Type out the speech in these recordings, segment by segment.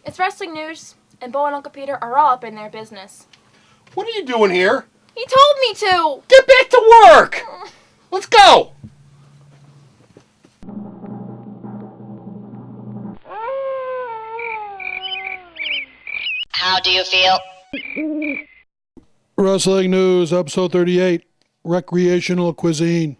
It's wrestling news, and Bo and Uncle Peter are all up in their business. What are you doing here? He told me to! Get back to work! Let's go! How do you feel? Wrestling News, Episode 38, Recreational Cuisine.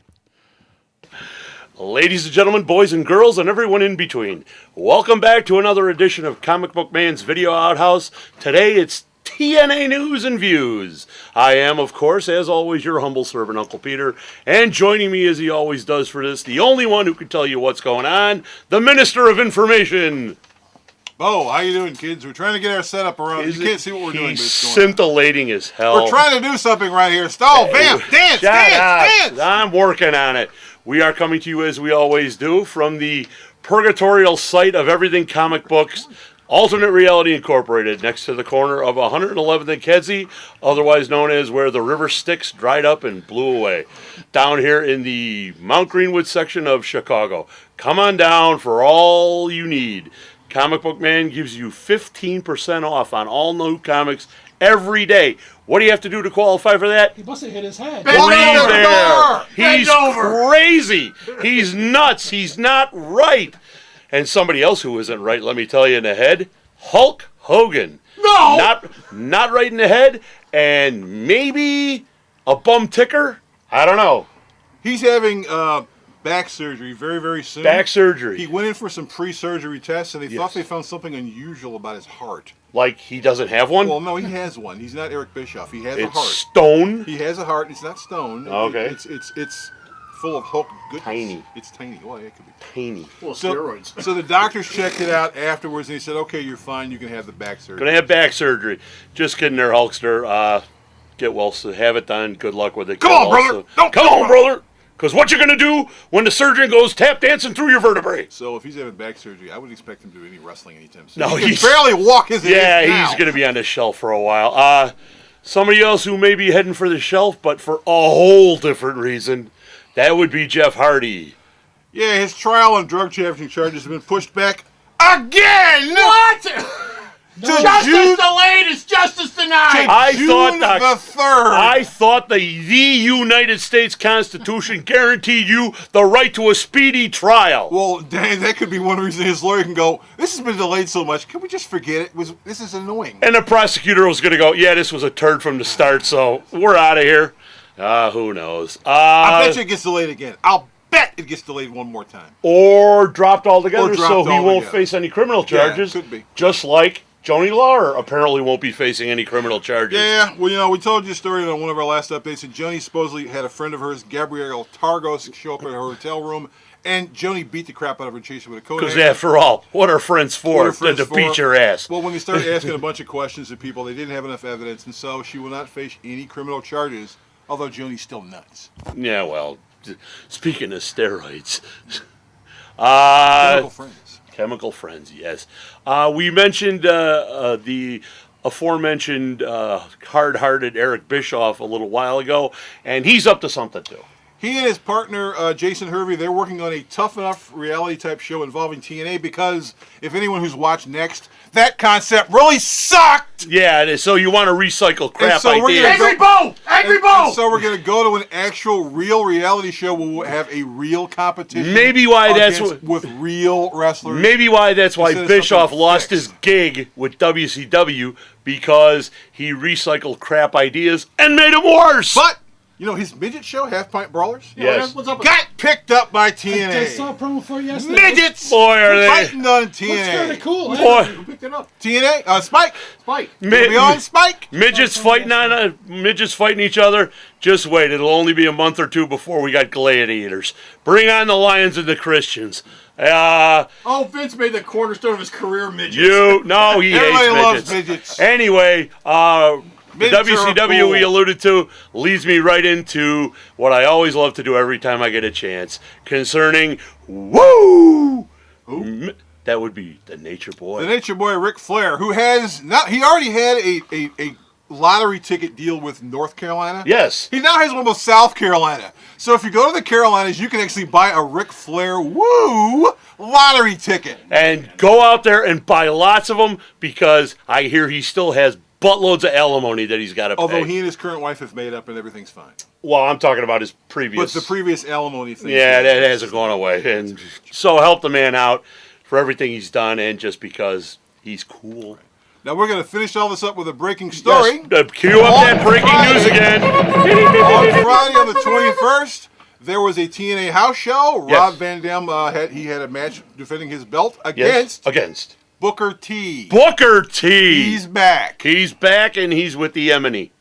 Ladies and gentlemen, boys and girls, and everyone in between, welcome back to another edition of Comic Book Man's Video Outhouse. Today it's TNA News and Views. I am, of course, as always, your humble servant, Uncle Peter, and joining me as he always does for this, the only one who can tell you what's going on, the Minister of Information. Bo, how you doing, kids? We're trying to get our setup around. You can't see what we're doing, but He's it's going on. scintillating as hell. We're trying to do something right here. Stall, vamp, dance, Shut up. dance. I'm working on it. We are coming to you as we always do from the purgatorial site of everything comic books, Alternate Reality Incorporated, next to the corner of 111th and Kedzie, otherwise known as where the river Styx dried up and blew away, down here in the Mount Greenwood section of Chicago. Come on down for all you need. Comic Book Man gives you 15% off on all new comics every day. What do you have to do to qualify for that? He must have hit his head. He's crazy. He's nuts. He's not right. And somebody else who isn't right, let me tell you, in the head, Hulk Hogan. No! Not right in the head, and maybe a bum ticker? I don't know. He's having back surgery very, very soon. Back surgery. He went in for some pre-surgery tests, and they thought they found something unusual about his heart. Like he doesn't have one? Well, no, he has one. He's not Eric Bischoff. He has a It's heart. stone? He has a heart. It's not stone. Okay. It's full of Hulk goodness. Tiny. It's tiny. Well, it could be Tiny. Well, steroids. So the doctors checked it out afterwards, and they said, okay, you're fine. You can have the back surgery. Gonna have back surgery. Just kidding there, Hulkster. Get well, so have it done. Good luck with it. Come on, brother. Come on, brother. Because what you're going to do when the surgeon goes tap dancing through your vertebrae. So if he's having back surgery, I would expect him to do any wrestling anytime soon. No, he can barely walk his he's now. going to be on the shelf for a while. Somebody else who may be heading for the shelf, but for a whole different reason, that would be Jeff Hardy. Yeah, his trial on drug trafficking charges have been pushed back again. What? Justice delayed is justice denied. June the 3rd. I thought the United States Constitution guaranteed you the right to a speedy trial. Well, Dan, that could be one reason his lawyer can go, this has been delayed so much, can we just forget it? This is annoying. And the prosecutor was going to go, yeah, this was a turd from the start, so we're out of here. Who knows? I bet you it gets delayed again. I'll bet it gets delayed one more time. Or dropped altogether, so he won't altogether. face any criminal charges. Yeah, could be. Just like Joni Laurer apparently won't be facing any criminal charges. Yeah, well, we told you a story on one of our last updates that Joni supposedly had a friend of hers, Gabrielle Targos, show up at her hotel room, and Joni beat the crap out of her and chased her with a coat. Because after all, what are friends for? To beat your ass. Well, when they started asking a bunch of questions of people, they didn't have enough evidence, and so she will not face any criminal charges, although Joni's still nuts. Yeah, well, speaking of steroids. Chemical friends. Chemical friends, yes. We mentioned the aforementioned hard-hearted Eric Bischoff a little while ago, and he's up to something too. He and his partner, Jason Hervey, they're working on a tough enough reality-type show involving TNA because if anyone who's watched Next, that concept really sucked! Yeah, so you want to recycle crap so ideas. Angry Bo! And so we're going to go to an actual real reality show where we'll have a real competition. Maybe why that's with real wrestlers. Maybe why that's why Instead of Bischoff something lost fixed. his gig with WCW because he recycled crap ideas and made them worse. But his midget show, Half Pint Brawlers, Yes. What's up with got picked up by I TNA. saw a promo for it yesterday. Midgets! Boy, are they. Fighting on Looks kind of TNA. cool. Boy, Who picked it up? TNA? Spike? Spike. It'll be on Spike? midgets fighting each other. Just wait, it'll only be a month or two before we got gladiators. Bring on the Lions and the Christians. Oh, Vince made the cornerstone of his career, midgets. He Everybody hates loves midgets. midgets. Anyway, the Midgets are WCW cool. we alluded to leads me right into what I always love to do every time I get a chance concerning Woo! Who? That would be the Nature Boy. The Nature Boy, Ric Flair, who he already had a lottery ticket deal with North Carolina. Yes. He now has one with South Carolina. So if you go to the Carolinas, you can actually buy a Ric Flair lottery ticket. And go out there and buy lots of them because I hear he still has buttloads of alimony that he's got to pay. Although he and his current wife have made up and everything's fine. Well, I'm talking about his previous. But the previous alimony thing. Yeah, that hasn't gone away. And so help the man out for everything he's done and just because he's cool. Now we're going to finish all this up with a breaking story. Yes, cue up that breaking news again. On Friday on the 21st, there was a TNA house show. Yes. Rob Van Dam had a match defending his belt against Booker T. Booker T. He's back. He's back and he's with the Emily.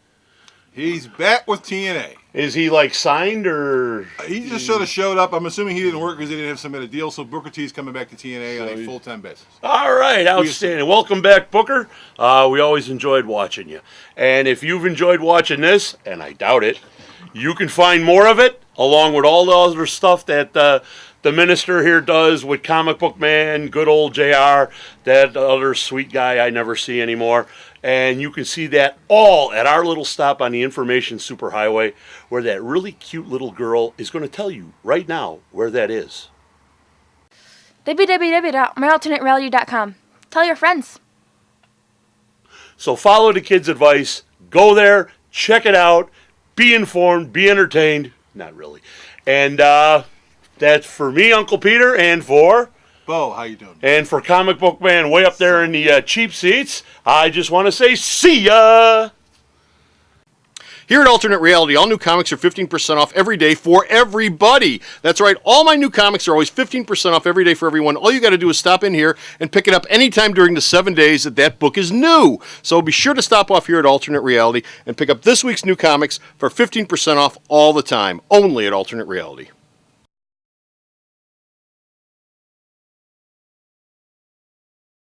He's back with TNA. Is he like signed or? He just sort of showed up. I'm assuming he didn't work because he didn't have some kind of deal. So Booker T is coming back to TNA on a full-time basis. All right, outstanding. Welcome back, Booker. We always enjoyed watching you. And if you've enjoyed watching this, and I doubt it, you can find more of it along with all the other stuff that the minister here does with Comic Book Man, good old JR, that other sweet guy I never see anymore. And you can see that all at our little stop on the Information Superhighway, where that really cute little girl is going to tell you right now where that is. www.myalternatereality.com. Tell your friends. So follow the kids' advice. Go there, check it out, be informed, be entertained. Not really. And that's for me, Uncle Peter, and for... Bo, how you doing? And for Comic Book Man way up there in the cheap seats, I just want to say see ya! Here at Alternate Reality, all new comics are 15% off every day for everybody. That's right, all my new comics are always 15% off every day for everyone. All you got to do is stop in here and pick it up anytime during the 7 days that book is new. So be sure to stop off here at Alternate Reality and pick up this week's new comics for 15% off all the time, only at Alternate Reality.